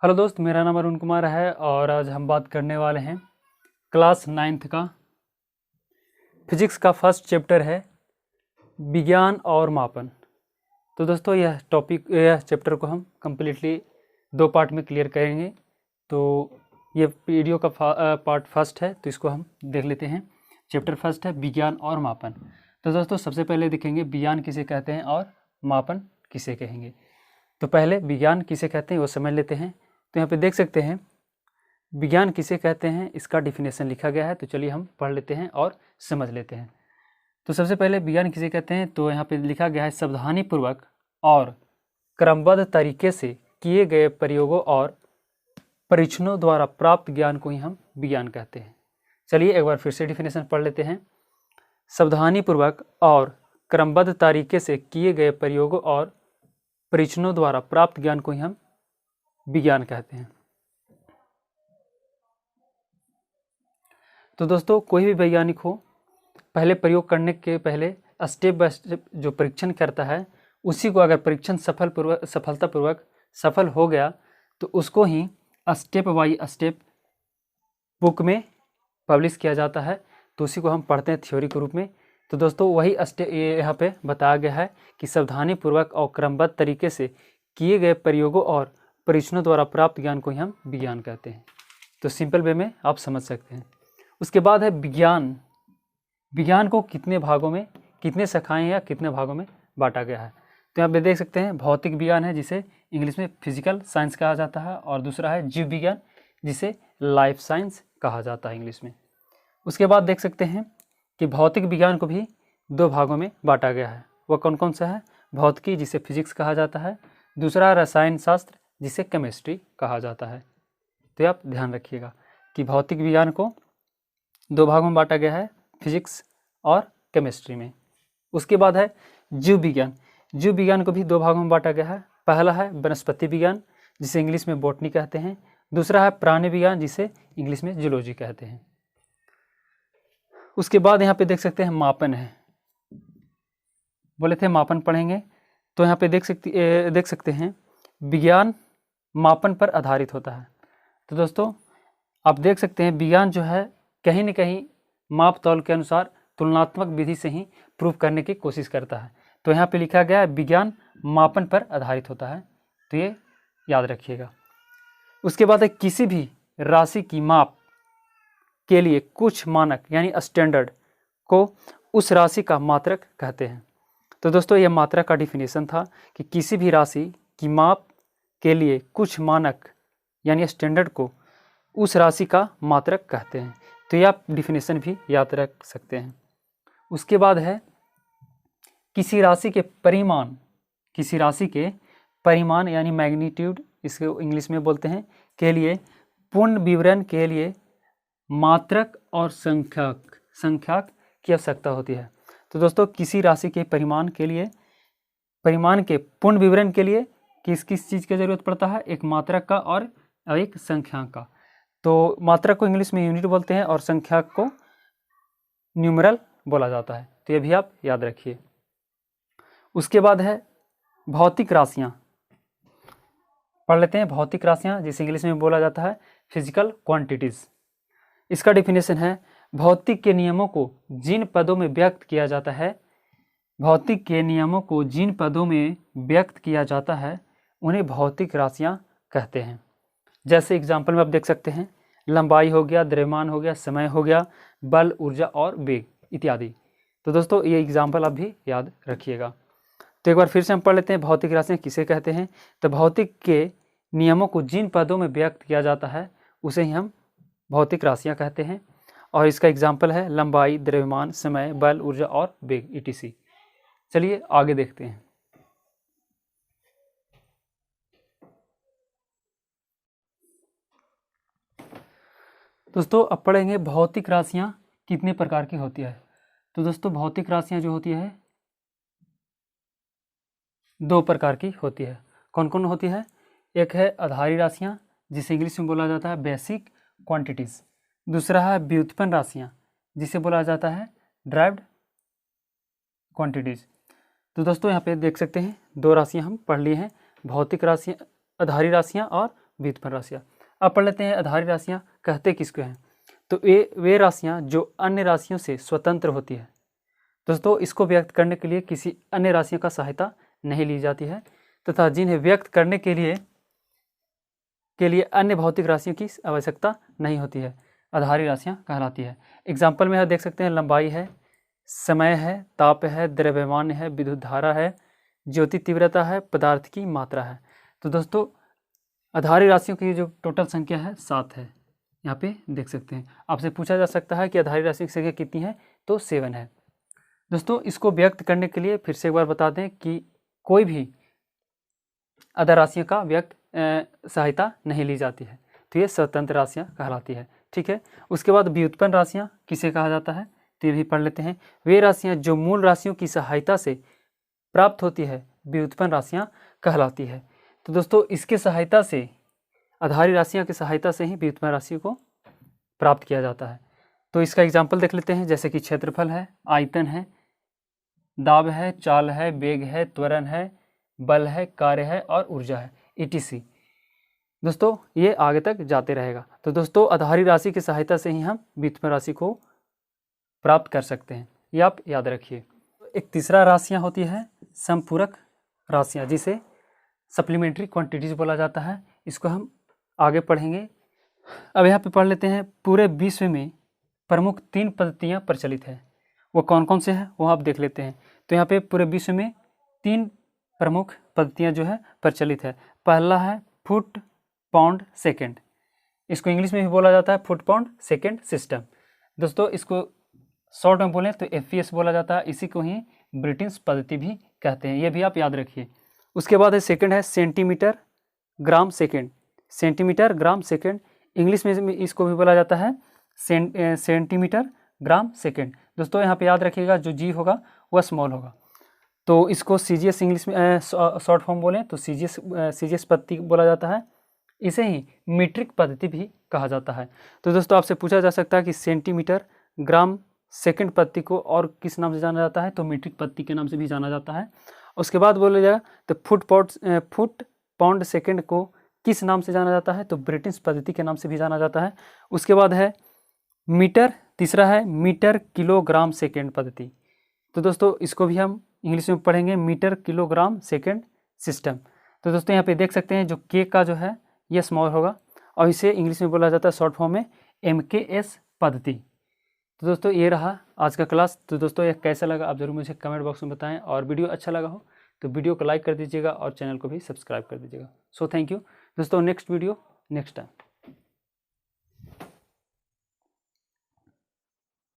Hello दोस्त, मेरा नाम अरुण कुमार है और आज हम बात करने वाले हैं क्लास 9th का फिजिक्स का फर्स्ट चैप्टर है विज्ञान और मापन। तो दोस्तों यह चैप्टर को हम कम्प्लीटली 2 पार्ट में क्लियर करेंगे। तो ये वीडियो का पार्ट फर्स्ट है, तो इसको हम देख लेते हैं। चैप्टर फर्स्ट है विज्ञान और मापन। तो दोस्तों सबसे पहले देखेंगे विज्ञान किसे कहते हैं और मापन किसे कहेंगे। तो पहले विज्ञान किसे कहते हैं वो समझ लेते हैं। तो यहाँ पे देख सकते हैं विज्ञान किसे कहते हैं, इसका डिफिनेशन लिखा गया है। तो चलिए हम पढ़ लेते हैं और समझ लेते हैं। तो सबसे पहले विज्ञान किसे कहते हैं, तो यहाँ पे लिखा गया है सावधानीपूर्वक और क्रमबद्ध तरीके से किए गए प्रयोगों और परीक्षणों द्वारा प्राप्त ज्ञान को ही हम विज्ञान कहते हैं। चलिए एक बार फिर से डिफिनेशन पढ़ लेते हैं। सावधानीपूर्वक और क्रमबद्ध तरीके से किए गए प्रयोगों और परीक्षणों द्वारा प्राप्त ज्ञान को ही हम विज्ञान कहते हैं। तो दोस्तों कोई भी वैज्ञानिक हो, पहले प्रयोग करने के पहले स्टेप बाय स्टेप जो परीक्षण करता है, उसी को अगर परीक्षण सफलतापूर्वक सफल हो गया तो उसको ही स्टेप बाय स्टेप बुक में पब्लिश किया जाता है। तो उसी को हम पढ़ते हैं थ्योरी के रूप में। तो दोस्तों वही स्टेप यहाँ पे बताया गया है कि सावधानीपूर्वक और क्रमबद्ध तरीके से किए गए प्रयोगों और परीक्षणों द्वारा प्राप्त ज्ञान को ही हम विज्ञान कहते हैं। तो सिंपल वे में आप समझ सकते हैं। उसके बाद है विज्ञान। विज्ञान को कितने भागों में, कितने शाखाएं या कितने भागों में बांटा गया है। तो यहाँ पे देख सकते हैं भौतिक विज्ञान है, जिसे इंग्लिश में फिजिकल साइंस कहा जाता है, और दूसरा है जीव विज्ञान, जिसे लाइफ साइंस कहा जाता है इंग्लिश में। उसके बाद देख सकते हैं कि भौतिक विज्ञान को भी 2 भागों में बांटा गया है। वह कौन कौन सा है? भौतिकी, जिसे फिजिक्स कहा जाता है, दूसरा रसायन शास्त्र, जिसे केमिस्ट्री कहा जाता है। तो आप ध्यान रखिएगा कि भौतिक विज्ञान को 2 भागों में बांटा गया है, फिजिक्स और केमिस्ट्री में। उसके बाद है जीव विज्ञान। जीव विज्ञान को भी 2 भागों में बांटा गया है। पहला है वनस्पति विज्ञान, जिसे इंग्लिश में बॉटनी कहते हैं। दूसरा है प्राणी विज्ञान, जिसे इंग्लिश में जूलॉजी कहते हैं। उसके बाद यहाँ पे देख सकते हैं मापन है। बोले थे मापन पढ़ेंगे, तो यहाँ पे देख सकते हैं विज्ञान मापन पर आधारित होता है। तो दोस्तों आप देख सकते हैं विज्ञान जो है कहीं न कहीं माप तौल के अनुसार तुलनात्मक विधि से ही प्रूव करने की कोशिश करता है। तो यहाँ पे लिखा गया है विज्ञान मापन पर आधारित होता है, तो ये याद रखिएगा। उसके बाद है किसी भी राशि की माप के लिए कुछ मानक यानी स्टैंडर्ड को उस राशि का मात्रक कहते हैं। तो दोस्तों ये मात्रक का डिफिनेशन था कि किसी भी राशि की माप के लिए कुछ मानक यानी स्टैंडर्ड को उस राशि का मात्रक कहते हैं। तो ये आप डिफिनेशन भी याद रख सकते हैं। उसके बाद है किसी राशि के परिमाण यानी मैग्नीट्यूड, इसको इंग्लिश में बोलते हैं, के लिए पूर्ण विवरण के लिए मात्रक और संख्यक की आवश्यकता होती है। तो दोस्तों किसी राशि के परिमाण के पूर्ण विवरण के लिए किस चीज़ की जरूरत पड़ता है? एक मात्रक का और एक संख्याक का। तो मात्रक को इंग्लिश में यूनिट बोलते हैं और संख्याक को न्यूमरल बोला जाता है। तो ये भी आप याद रखिए। उसके बाद है भौतिक राशियाँ। पढ़ लेते हैं भौतिक राशियाँ, जिसे इंग्लिश में बोला जाता है फिजिकल क्वांटिटीज़। इसका डिफिनेशन है भौतिक के नियमों को जिन पदों में व्यक्त किया जाता है उन्हें भौतिक राशियाँ कहते हैं। जैसे एग्जाम्पल में आप देख सकते हैं लंबाई हो गया, द्रव्यमान हो गया, समय हो गया, बल, ऊर्जा और वेग इत्यादि। तो दोस्तों ये एग्जाम्पल आप भी याद रखिएगा। तो एक बार फिर से हम पढ़ लेते हैं भौतिक राशियाँ किसे कहते हैं। तो भौतिक के नियमों को जिन पदों में व्यक्त किया जाता है उसे ही हम भौतिक राशियाँ कहते हैं। और इसका एग्जाम्पल है लंबाई, द्रव्यमान, समय, बल, ऊर्जा और वेग etc। चलिए आगे देखते हैं। दोस्तों अब पढ़ेंगे भौतिक राशियाँ कितने प्रकार की होती है। तो दोस्तों भौतिक राशियाँ जो होती है 2 प्रकार की होती है। कौन कौन होती है? एक है आधारी राशियाँ, जिसे इंग्लिश में बोला जाता है बेसिक क्वांटिटीज़। दूसरा है व्युत्पन्न राशियाँ, जिसे बोला जाता है ड्राइव्ड क्वांटिटीज़। तो दोस्तों यहाँ पे देख सकते हैं 2 राशियाँ हम पढ़ लिए हैं, भौतिक राशियाँ, आधारी राशियाँ और व्युत्पन्न राशियाँ। अब पढ़ लेते हैं आधारी राशियाँ कहते किसको हैं। तो वे राशियाँ जो अन्य राशियों से स्वतंत्र होती है। दोस्तों इसको व्यक्त करने के लिए किसी अन्य राशियों का सहायता नहीं ली जाती है तथा जिन्हें व्यक्त करने के लिए अन्य भौतिक राशियों की आवश्यकता नहीं होती है, आधारी राशियाँ कहलाती है। एग्जाम्पल में देख सकते हैं, लंबाई है, समय है, ताप है, द्रव्यमान है, विद्युत धारा है, ज्योति तीव्रता है, पदार्थ की मात्रा है। तो दोस्तों आधारी राशियों की जो टोटल संख्या है 7 है, यहाँ पे देख सकते हैं। आपसे पूछा जा सकता है कि आधारी राशि की संख्या कितनी है, तो 7 है। दोस्तों इसको व्यक्त करने के लिए फिर से एक बार बता दें कि कोई भी आधार राशियों का व्यक्त सहायता नहीं ली जाती है, तो ये स्वतंत्र राशियाँ कहलाती है। ठीक है, उसके बाद व्युत्पन्न राशियाँ किसे कहा जाता है, तो ये भी पढ़ लेते हैं। वे राशियाँ जो मूल राशियों की सहायता से प्राप्त होती है व्युत्पन्न राशियाँ कहलाती है। तो दोस्तों इसके सहायता से, आधारी राशियाँ की सहायता से ही व्युत्पन्न राशि को प्राप्त किया जाता है। तो इसका एग्जाम्पल देख लेते हैं, जैसे कि क्षेत्रफल है, आयतन है, दाब है, चाल है, वेग है, त्वरण है, बल है, कार्य है और ऊर्जा है, ETC। दोस्तों ये आगे तक जाते रहेगा। तो दोस्तों आधारी राशि की सहायता से ही हम व्युत्पन्न राशि को प्राप्त कर सकते हैं, ये आप याद रखिए। एक तीसरा राशियाँ होती है समपूरक राशियाँ, जिसे सप्लीमेंट्री क्वांटिटीज बोला जाता है। इसको हम आगे पढ़ेंगे। अब यहाँ पे पढ़ लेते हैं, पूरे विश्व में प्रमुख 3 पद्धतियाँ प्रचलित है, वो कौन कौन से हैं वो आप देख लेते हैं। तो यहाँ पे पूरे विश्व में 3 प्रमुख पद्धतियाँ जो है प्रचलित है। पहला है फुट पाउंड सेकेंड, इसको इंग्लिश में भी बोला जाता है फुट पाउंड सेकेंड सिस्टम। दोस्तों इसको शॉर्ट में बोलें तो FPS बोला जाता है, इसी को ही ब्रिटिश पद्धति भी कहते हैं, ये भी आप याद रखिए। उसके बाद है सेकेंड है centimetre gram second, centimetre gram second, English में इसको भी बोला जाता है सेंटीमीटर ग्राम सेकेंड। दोस्तों यहाँ पे याद रखिएगा जो G होगा वह स्मॉल होगा, तो इसको CGS इंग्लिश में शॉर्ट फॉर्म बोलें तो CGS पद्धति बोला जाता है, इसे ही मीट्रिक पद्धति भी कहा जाता है। तो दोस्तों आपसे पूछा जा सकता है कि सेंटीमीटर ग्राम सेकेंड पद्धति को और किस नाम से जाना जाता है, तो मीट्रिक पद्धति के नाम से भी जाना जाता है। उसके बाद बोला जाए तो फुट पाउंड सेकेंड को किस नाम से जाना जाता है, तो ब्रिटिश पद्धति के नाम से भी जाना जाता है। उसके बाद है मीटर, तीसरा है मीटर किलोग्राम सेकेंड पद्धति। तो दोस्तों इसको भी हम इंग्लिश में पढ़ेंगे मीटर किलोग्राम सेकेंड सिस्टम। तो दोस्तों यहाँ पे देख सकते हैं जो K का जो है ये स्मॉल होगा और इसे इंग्लिश में बोला जाता है शॉर्ट फॉर्म में MKS पद्धति। तो दोस्तों ये रहा आज का क्लास। तो दोस्तों ये कैसा लगा आप ज़रूर मुझे कमेंट बॉक्स में बताएं, और वीडियो अच्छा लगा हो तो वीडियो को लाइक कर दीजिएगा और चैनल को भी सब्सक्राइब कर दीजिएगा। सो थैंक यू दोस्तों, नेक्स्ट वीडियो नेक्स्ट टाइम।